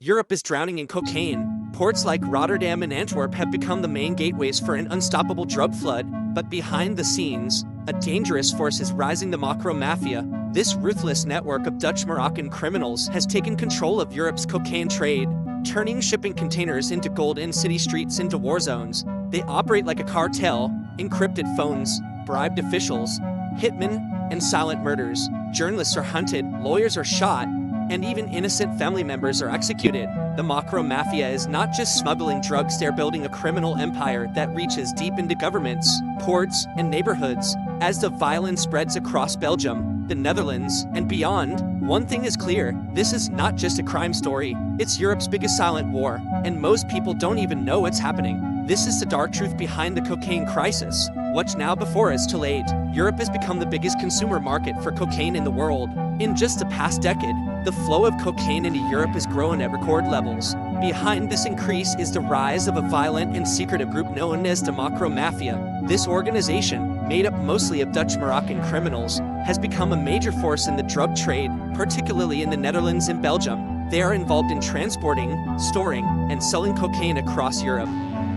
Europe is drowning in cocaine. Ports like Rotterdam and Antwerp have become the main gateways for an unstoppable drug flood. But behind the scenes, a dangerous force is rising: the Mocro Maffia. This ruthless network of Dutch-Moroccan criminals has taken control of Europe's cocaine trade, turning shipping containers into gold and city streets into war zones. They operate like a cartel: encrypted phones, bribed officials, hitmen, and silent murders. Journalists are hunted, lawyers are shot, and even innocent family members are executed. The Mocro Maffia is not just smuggling drugs, they're building a criminal empire that reaches deep into governments, ports, and neighborhoods. As the violence spreads across Belgium, the Netherlands, and beyond, one thing is clear: this is not just a crime story, it's Europe's biggest silent war, and most people don't even know it's happening. This is the dark truth behind the cocaine crisis. Watch now before it's too late. Europe has become the biggest consumer market for cocaine in the world. In just the past decade, the flow of cocaine into Europe has grown at record levels. Behind this increase is the rise of a violent and secretive group known as the Mocro Maffia. This organization, made up mostly of Dutch-Moroccan criminals, has become a major force in the drug trade, particularly in the Netherlands and Belgium. They are involved in transporting, storing, and selling cocaine across Europe,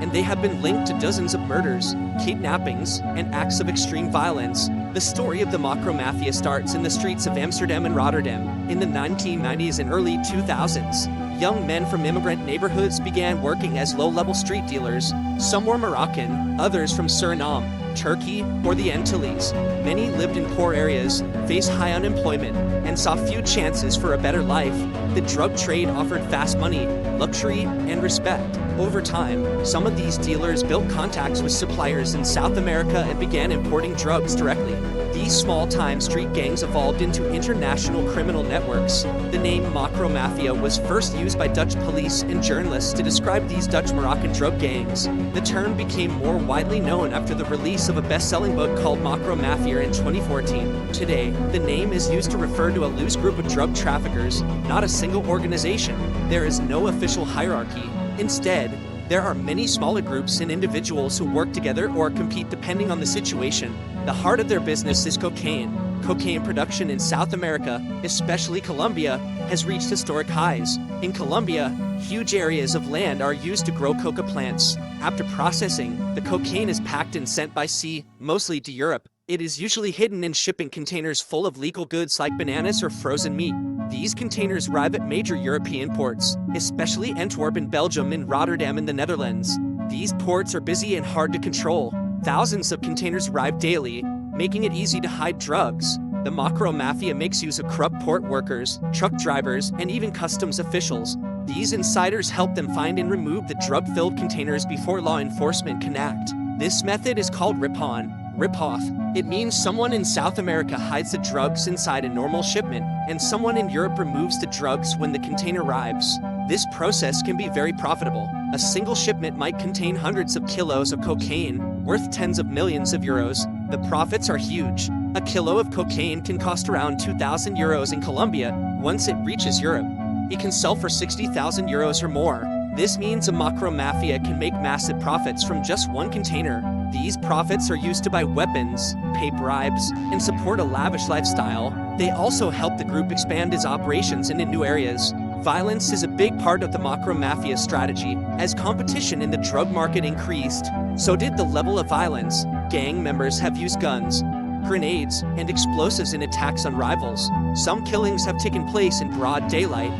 and they have been linked to dozens of murders, kidnappings, and acts of extreme violence. The story of the Mocro Maffia starts in the streets of Amsterdam and Rotterdam. In the 1990s and early 2000s, young men from immigrant neighborhoods began working as low-level street dealers. Some were Moroccan, others from Suriname, Turkey, or the Antilles. Many lived in poor areas, faced high unemployment, and saw few chances for a better life. The drug trade offered fast money, luxury, and respect. Over time, some of these dealers built contacts with suppliers in South America and began importing drugs directly. These small-time street gangs evolved into international criminal networks. The name Mocro Maffia was first used by Dutch police and journalists to describe these Dutch-Moroccan drug gangs. The term became more widely known after the release of a best-selling book called Mocro Maffia in 2014. Today, the name is used to refer to a loose group of drug traffickers, not a single organization. There is no official hierarchy. Instead, there are many smaller groups and individuals who work together or compete depending on the situation. The heart of their business is cocaine. Cocaine production in South America, especially Colombia, has reached historic highs. In Colombia, huge areas of land are used to grow coca plants. After processing, the cocaine is packed and sent by sea, mostly to Europe. It is usually hidden in shipping containers full of legal goods like bananas or frozen meat. These containers arrive at major European ports, especially Antwerp in Belgium and Rotterdam in the Netherlands. These ports are busy and hard to control. Thousands of containers arrive daily, making it easy to hide drugs. The Mocro Maffia makes use of corrupt port workers, truck drivers, and even customs officials. These insiders help them find and remove the drug-filled containers before law enforcement can act. This method is called rip-off. It means someone in South America hides the drugs inside a normal shipment, and someone in Europe removes the drugs when the container arrives. This process can be very profitable. A single shipment might contain hundreds of kilos of cocaine, worth tens of millions of euros. The profits are huge. A kilo of cocaine can cost around 2,000 euros in Colombia. Once it reaches Europe, it can sell for 60,000 euros or more. This means a Mocro Maffia can make massive profits from just one container. These profits are used to buy weapons, pay bribes, and support a lavish lifestyle. They also help the group expand its operations into new areas. Violence is a big part of the Mocro Maffia strategy. As competition in the drug market increased, so did the level of violence. Gang members have used guns, grenades, and explosives in attacks on rivals. Some killings have taken place in broad daylight.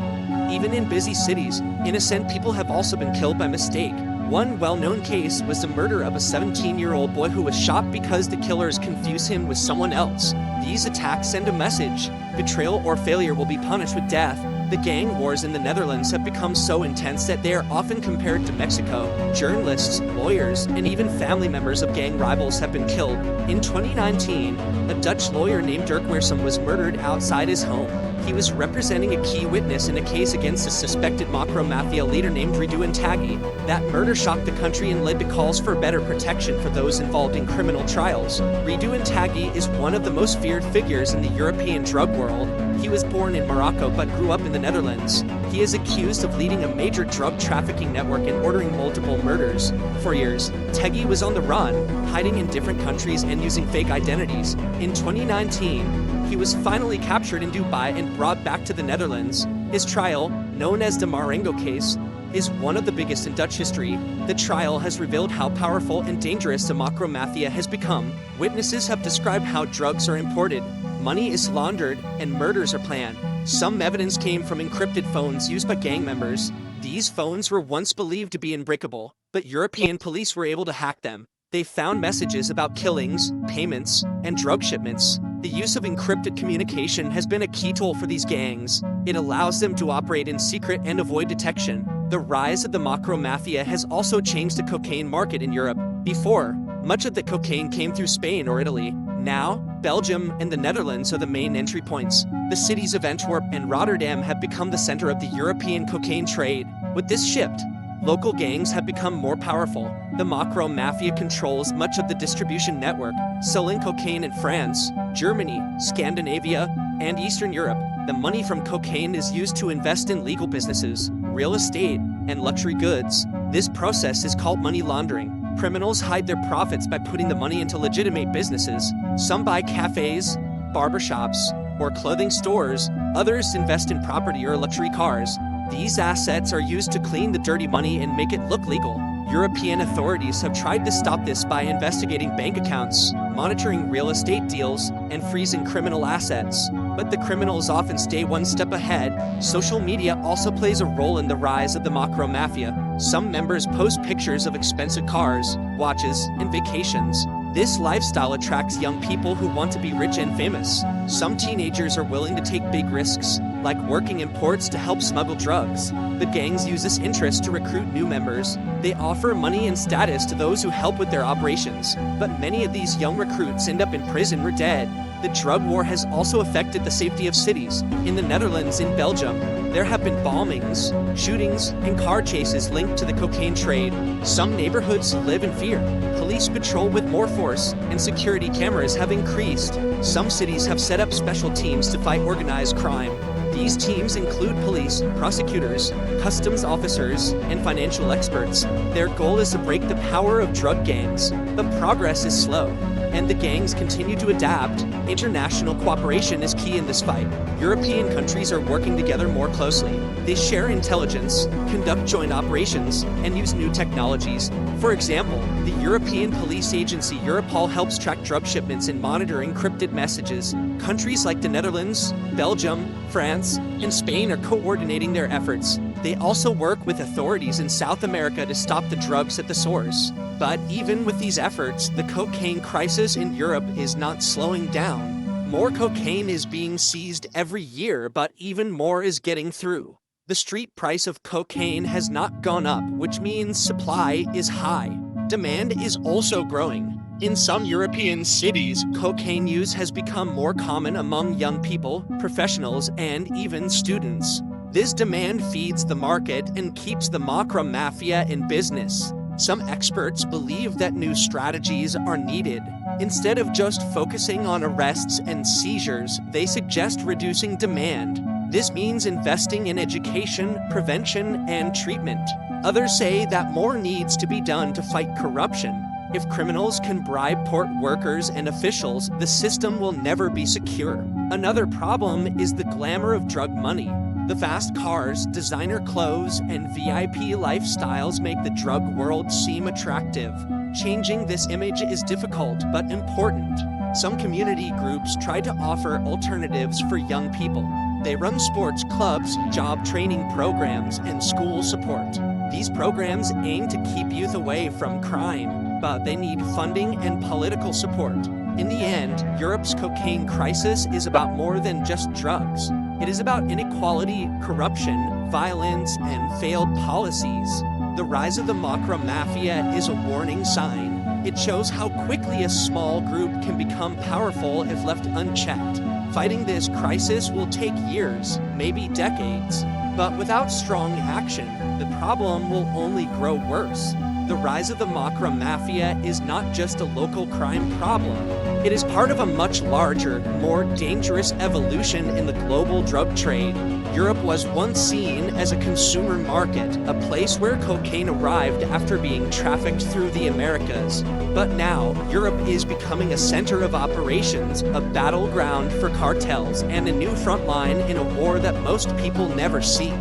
Even in busy cities, innocent people have also been killed by mistake. One well-known case was the murder of a 17-year-old boy who was shot because the killers confused him with someone else. These attacks send a message: betrayal or failure will be punished with death. The gang wars in the Netherlands have become so intense that they are often compared to Mexico. Journalists, lawyers, and even family members of gang rivals have been killed. In 2019, a Dutch lawyer named Dirk Weersum was murdered outside his home. He was representing a key witness in a case against a suspected Mocro Maffia leader named Dutch and Belgian. That murder shocked the country and led to calls for better protection for those involved in criminal trials. Dutch and Belgian is one of the most feared figures in the European drug world. He was born in Morocco but grew up in the Netherlands. He is accused of leading a major drug trafficking network and ordering multiple murders. For years, Teggy was on the run, hiding in different countries and using fake identities. In 2019, he was finally captured in Dubai and brought back to the Netherlands. His trial, known as the Marengo case, is one of the biggest in Dutch history. The trial has revealed how powerful and dangerous the Mocro Maffia has become. Witnesses have described how drugs are imported, money is laundered, and murders are planned. Some evidence came from encrypted phones used by gang members. These phones were once believed to be unbreakable, but European police were able to hack them. They found messages about killings, payments, and drug shipments. The use of encrypted communication has been a key tool for these gangs. It allows them to operate in secret and avoid detection. The rise of the Mocro Maffia has also changed the cocaine market in Europe. Before, much of the cocaine came through Spain or Italy. Now, Belgium and the Netherlands are the main entry points. The cities of Antwerp and Rotterdam have become the center of the European cocaine trade. With this shift, local gangs have become more powerful. The Mocro Maffia controls much of the distribution network, selling cocaine in France, Germany, Scandinavia, and Eastern Europe. The money from cocaine is used to invest in legal businesses, real estate, and luxury goods. This process is called money laundering. Criminals hide their profits by putting the money into legitimate businesses. Some buy cafes, barbershops, or clothing stores. Others invest in property or luxury cars. These assets are used to clean the dirty money and make it look legal. European authorities have tried to stop this by investigating bank accounts, monitoring real estate deals, and freezing criminal assets. But the criminals often stay one step ahead. Social media also plays a role in the rise of the Mocro Maffia. Some members post pictures of expensive cars, watches, and vacations. This lifestyle attracts young people who want to be rich and famous. Some teenagers are willing to take big risks, like working in ports to help smuggle drugs. The gangs use this interest to recruit new members. They offer money and status to those who help with their operations. But many of these young recruits end up in prison or dead. The drug war has also affected the safety of cities. In the Netherlands and Belgium, there have been bombings, shootings, and car chases linked to the cocaine trade. Some neighborhoods live in fear. Police patrol with more force, and security cameras have increased. Some cities have set up special teams to fight organized crime. These teams include police, prosecutors, customs officers, and financial experts. Their goal is to break the power of drug gangs, but progress is slow, and the gangs continue to adapt. International cooperation is key in this fight. European countries are working together more closely. They share intelligence, conduct joint operations, and use new technologies. For example, the European police agency Europol helps track drug shipments and monitor encrypted messages. Countries like the Netherlands, Belgium, France, and Spain are coordinating their efforts. They also work with authorities in South America to stop the drugs at the source. But even with these efforts, the cocaine crisis in Europe is not slowing down. More cocaine is being seized every year, but even more is getting through. The street price of cocaine has not gone up, which means supply is high. Demand is also growing. In some European cities, cocaine use has become more common among young people, professionals, and even students. This demand feeds the market and keeps the Mocro Maffia in business. Some experts believe that new strategies are needed. Instead of just focusing on arrests and seizures, they suggest reducing demand. This means investing in education, prevention, and treatment. Others say that more needs to be done to fight corruption. If criminals can bribe port workers and officials, the system will never be secure. Another problem is the glamour of drug money. The fast cars, designer clothes, and VIP lifestyles make the drug world seem attractive. Changing this image is difficult but important. Some community groups try to offer alternatives for young people. They run sports clubs, job training programs, and school support. These programs aim to keep youth away from crime, but they need funding and political support. In the end, Europe's cocaine crisis is about more than just drugs. It is about inequality, corruption, violence, and failed policies. The rise of the Mocro Maffia is a warning sign. It shows how quickly a small group can become powerful if left unchecked. Fighting this crisis will take years, maybe decades. But without strong action, the problem will only grow worse. The rise of the Mocro Maffia is not just a local crime problem. It is part of a much larger, more dangerous evolution in the global drug trade. Europe was once seen as a consumer market, a place where cocaine arrived after being trafficked through the Americas. But now, Europe is becoming a center of operations, a battleground for cartels, and a new front line in a war that most people never see.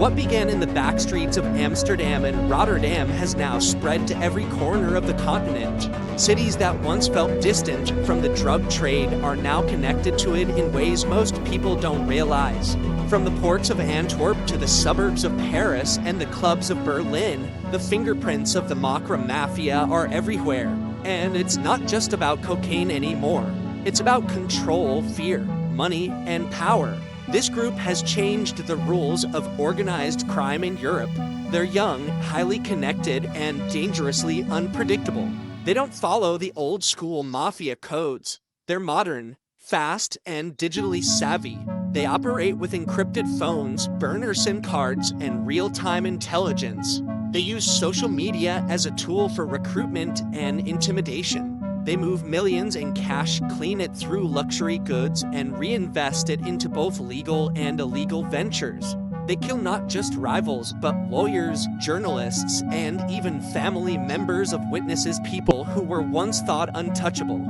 What began in the backstreets of Amsterdam and Rotterdam has now spread to every corner of the continent. Cities that once felt distant from the drug trade are now connected to it in ways most people don't realize. From the ports of Antwerp to the suburbs of Paris and the clubs of Berlin, the fingerprints of the Mocro Maffia are everywhere. And it's not just about cocaine anymore. It's about control, fear, money, and power. This group has changed the rules of organized crime in Europe. They're young, highly connected, and dangerously unpredictable. They don't follow the old-school mafia codes. They're modern, fast, and digitally savvy. They operate with encrypted phones, burner SIM cards, and real-time intelligence. They use social media as a tool for recruitment and intimidation. They move millions in cash, clean it through luxury goods, and reinvest it into both legal and illegal ventures. They kill not just rivals, but lawyers, journalists, and even family members of witnesses, people who were once thought untouchable.